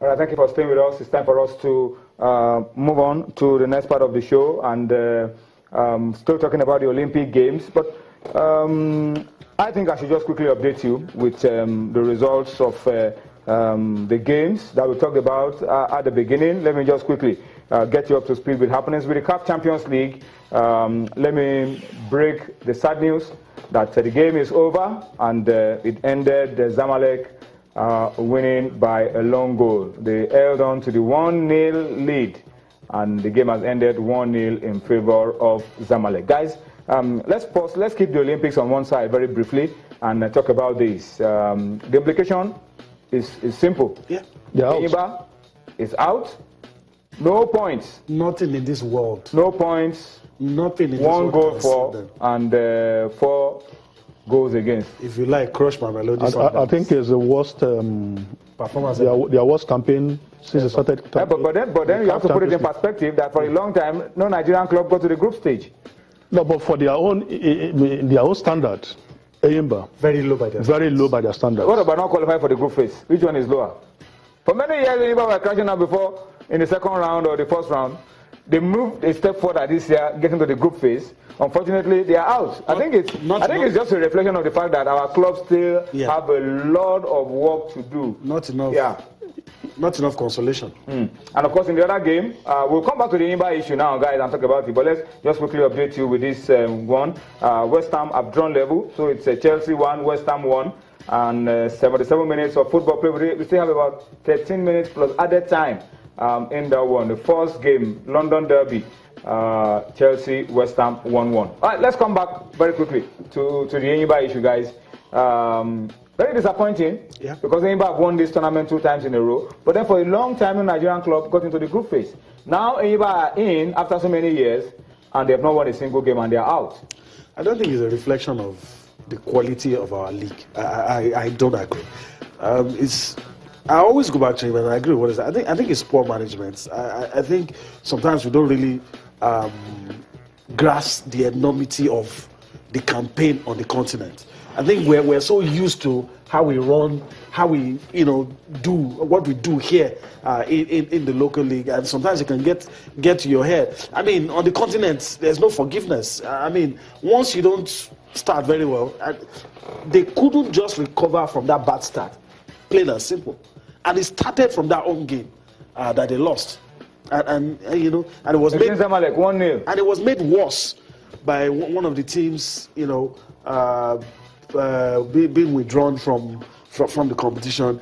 All right, thank you for staying with us. It's time for us to move on to the next part of the show and still talking about the Olympic Games. But I think I should just quickly update you with the results of the games that we talked about at the beginning. Let me just quickly get you up to speed with happenings with the CAF Champions League. Let me break the sad news that the game is over and it ended Zamalek winning by a long goal. They held on to the 1-0 lead and the game has ended 1-0 in favor of Zamalek. Guys, let's pause. Let's keep the Olympics on one side very briefly and talk about this. The implication is simple. Yeah. Iba is out. No points. Nothing in this world. No points. Nothing in this world. 1 goal for and 4 goals against. If you like, crush my melody. I think it's the worst performance. Their worst campaign since it started. But then you have to put it in perspective that for a long time, no Nigerian club got to the group stage. No, but for their own standard, Ayimba very low by their standards. What about not qualifying for the group phase? Which one is lower? For many years, Ayimba were crashing out before in the second round or the first round. They moved a step further this year, getting to the group phase. Unfortunately, they are out. I think it's just a reflection of the fact that our clubs still have a lot of work to do. Not enough. Yeah. Not enough consolation. And of course, in the other game, we'll come back to the Imba issue now, guys, and talk about it. But let's just quickly update you with this one. West Ham have drawn level, so it's Chelsea 1, West Ham 1, and 77 minutes of football play. We still have about 13 minutes plus added time in that one. The first game, London Derby, Chelsea, West Ham 1-1. All right, let's come back very quickly to the Imba issue, guys. Very disappointing because Enyimba have won this tournament 2 times in a row. But then for a long time, no Nigerian club got into the group phase. Now Enyimba are in after so many years and they have not won a single game and they are out. I don't think it's a reflection of the quality of our league. I don't agree. I always go back to him and I agree with what he said. I think it's poor management. I think sometimes we don't really grasp the enormity of the campaign on the continent. I think we're so used to how we run, how we do what we do here in the local league, and sometimes it can get to your head. I mean, on the continent, there's no forgiveness. I mean, once you don't start very well, they couldn't just recover from that bad start, plain and simple. And it started from that home game that they lost, and it was made like 1-0, and it was made worse by one of the teams, being withdrawn from the competition.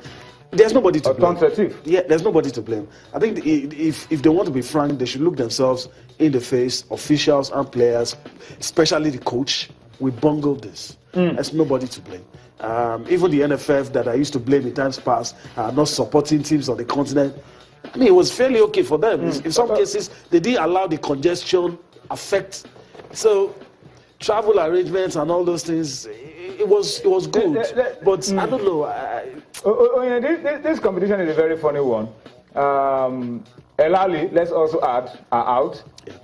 There's nobody to blame. Yeah, there's nobody to blame. I think if they want to be frank, they should look themselves in the face, officials and players, especially the coach. We bungled this. There's nobody to blame. Even the NFF that I used to blame in times past, not supporting teams on the continent. I mean, it was fairly okay for them. In some cases, they didn't allow the congestion affect. So travel arrangements and all those things, it was good. But I don't know. This competition is a very funny one. El Ali, let's also add, are out.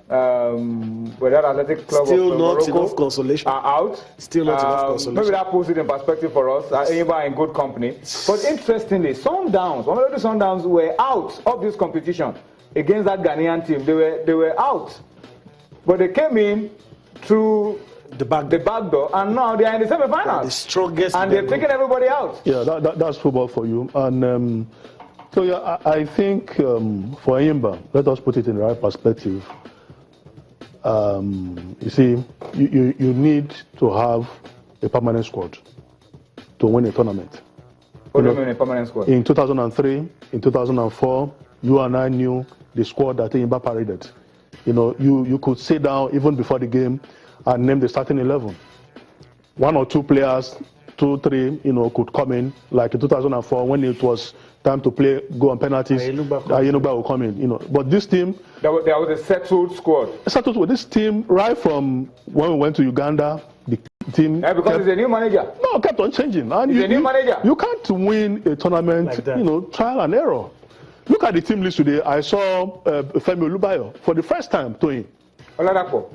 Whether Athletic Club still of not Morocco enough consolation. Are out. Still not enough consolation. Maybe that puts it in perspective for us. Enyimba in good company. But interestingly, Sundowns, one of the Sundowns were out of this competition against that Ghanaian team. They were out, but they came in through the back door, and now they are in the semi-finals. The strongest, and they've taken everybody out. Yeah, that's football for you. And so yeah, I think for Enyimba, let us put it in the right perspective. You see, you need to have a permanent squad to win a tournament. What do you mean a permanent squad? In 2003, in 2004, you and I knew the squad that Enyimba paraded. You could sit down even before the game and name the starting 11. 1 or 2 players, 2, 3, could come in. Like in 2004, when it was time to play, go on penalties, Ayenuba will come in. But this team, there was a settled squad. Settled with this team right from when we went to Uganda. The team because it's a new manager. No, kept on changing. And it's a new manager. You can't win a tournament, like trial and error. Look at the team list today. I saw Femi Olubayo for the first time to him. Oladapo,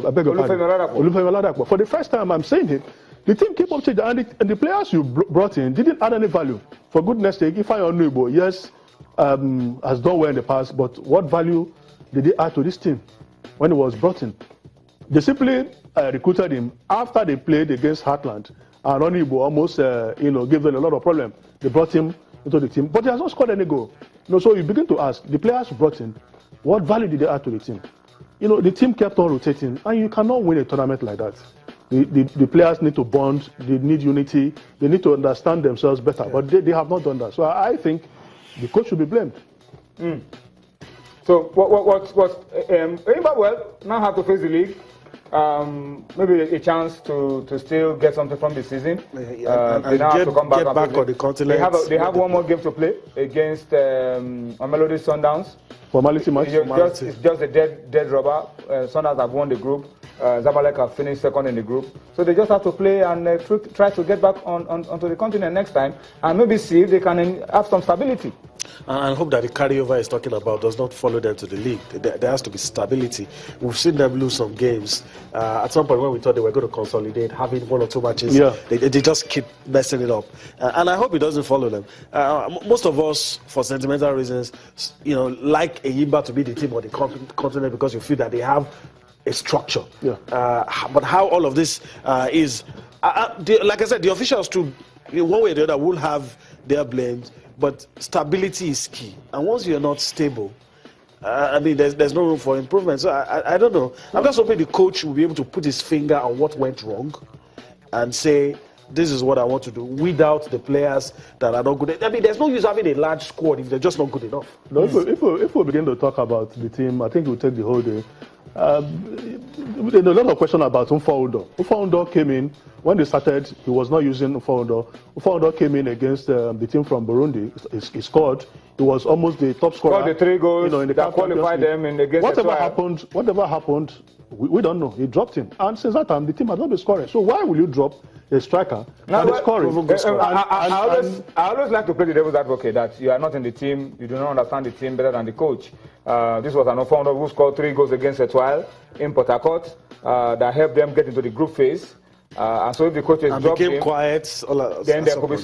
I beg your pardon. Olufemi. For the first time, I'm saying it. The team keep up changing, and the players you brought in didn't add any value. For goodness sake, if I know, yes, has done well in the past, but what value did he add to this team when he was brought in? They simply recruited him after they played against Heartland, and Onibo almost gave them a lot of problem. They brought him into the team, but he has not scored any goal. So you begin to ask, the players brought in, what value did they add to the team? The team kept on rotating, and you cannot win a tournament like that. The players need to bond, they need unity, they need to understand themselves better, but they have not done that. So I think the coach should be blamed. So well, now have to face the league. Maybe a chance to still get something from the season. They now have to come back on the continent. They have one more game to play against Mamelodi Sundowns. Formality match. It's just a dead rubber. Sundowns have won the group. Zamalek have finished second in the group. So they just have to play and try to get back onto the continent next time and maybe see if they can have some stability. And I hope that the carryover is talking about does not follow them to the league. There has to be stability. We've seen them lose some games. At some point when we thought they were going to consolidate, having 1 or 2 matches, they just keep messing it up. And I hope it doesn't follow them. Most of us, for sentimental reasons, like Enyimba to be the team on the continent because you feel that they have a structure. But how all of this is, like I said, the officials too, one way or the other, will have their blames. But stability is key. And once you're not stable, there's no room for improvement. So I don't know. I'm just hoping the coach will be able to put his finger on what went wrong and say, this is what I want to do, without the players that are not good. There's no use having a large squad if they're just not good enough. No, if we begin to talk about the team, I think we'll take the whole day. There's a lot of question about Umfaundo. Umfaundo came in, when they started, he was not using Umfaundo. Umfaundo came in against the team from Burundi. He scored. He was almost the top scorer. Scored the 3 goals in the that qualified them against whatever happened, we don't know. He dropped him. And since that time, the team has not been scoring. So why will you drop a striker that is scoring? I always like to play the devil's advocate that you are not in the team, you do not understand the team better than the coach. This was an Umfaundo who scored 3 goals against Etoile in Port Harcourt that helped them get into the group phase. And so if the coach is became quiet, then there could be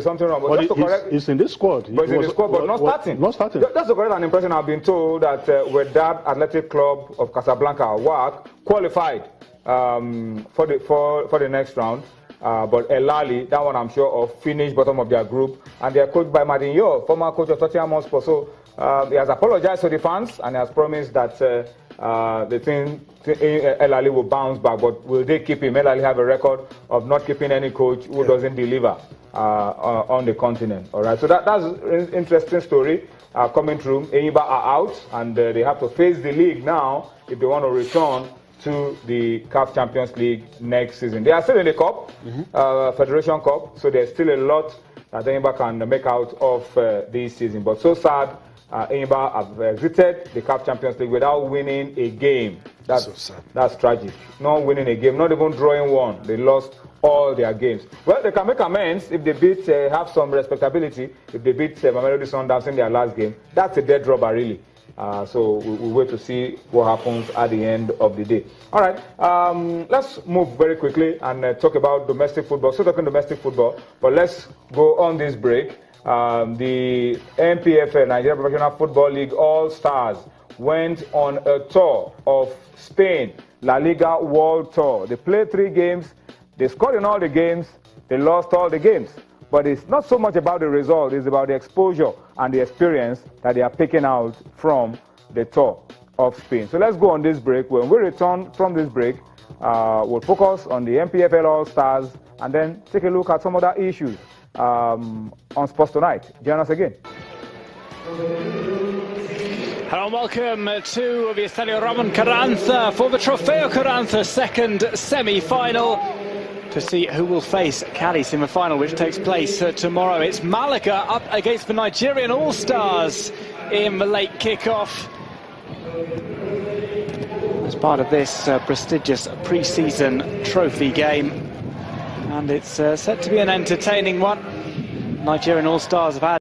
something wrong. But he's in this squad. But he's in the squad, but not starting. Not starting. That's the correct impression. I've been told that Wydad Athletic Club of Casablanca, WAC, qualified for the next round. But El Ahly, that one I'm sure of, finished bottom of their group, and they are coached by Martin Yo, former coach of Tottenham Hotspur. So he has apologized to the fans and he has promised that the thing El Ahly will bounce back. But will they keep him? El Ahly have a record of not keeping any coach who doesn't deliver on the continent. All right, so that's an interesting story coming through. Enyimba are out, and they have to face the league now if they want to return to the CAF Champions League next season. They are still in the Cup, Federation Cup, so there's still a lot that Enyimba can make out of this season. But so sad, Enyimba have exited the CAF Champions League without winning a game. That's so sad. That's tragic. Not winning a game, not even drawing one. They lost all their games. Well, they can make amends if they have some respectability, if they beat Mamelodi Sundowns in their last game. That's a dead rubber, really. So we'll wait to see what happens at the end of the day. All right, let's move very quickly and talk about domestic football. Still talking domestic football, but let's go on this break. The NPFL, Nigeria Professional Football League All-Stars, went on a tour of Spain, La Liga World Tour. They played 3 games, they scored in all the games, they lost all the games. But it's not so much about the result, it's about the exposure and the experience that they are picking out from the tour of Spain. So let's go on this break. When we return from this break, we'll focus on the MPFL All-Stars and then take a look at some other issues on Sports Tonight. Join us again. Hello and welcome to the Estadio Ramon Carranza for the Trofeo Carranza second semi-final, to see who will face Cadiz in the final, which takes place tomorrow. It's Malaga up against the Nigerian All-Stars in the late kick-off as part of this prestigious pre-season trophy game. And it's set to be an entertaining one. Nigerian All-Stars have had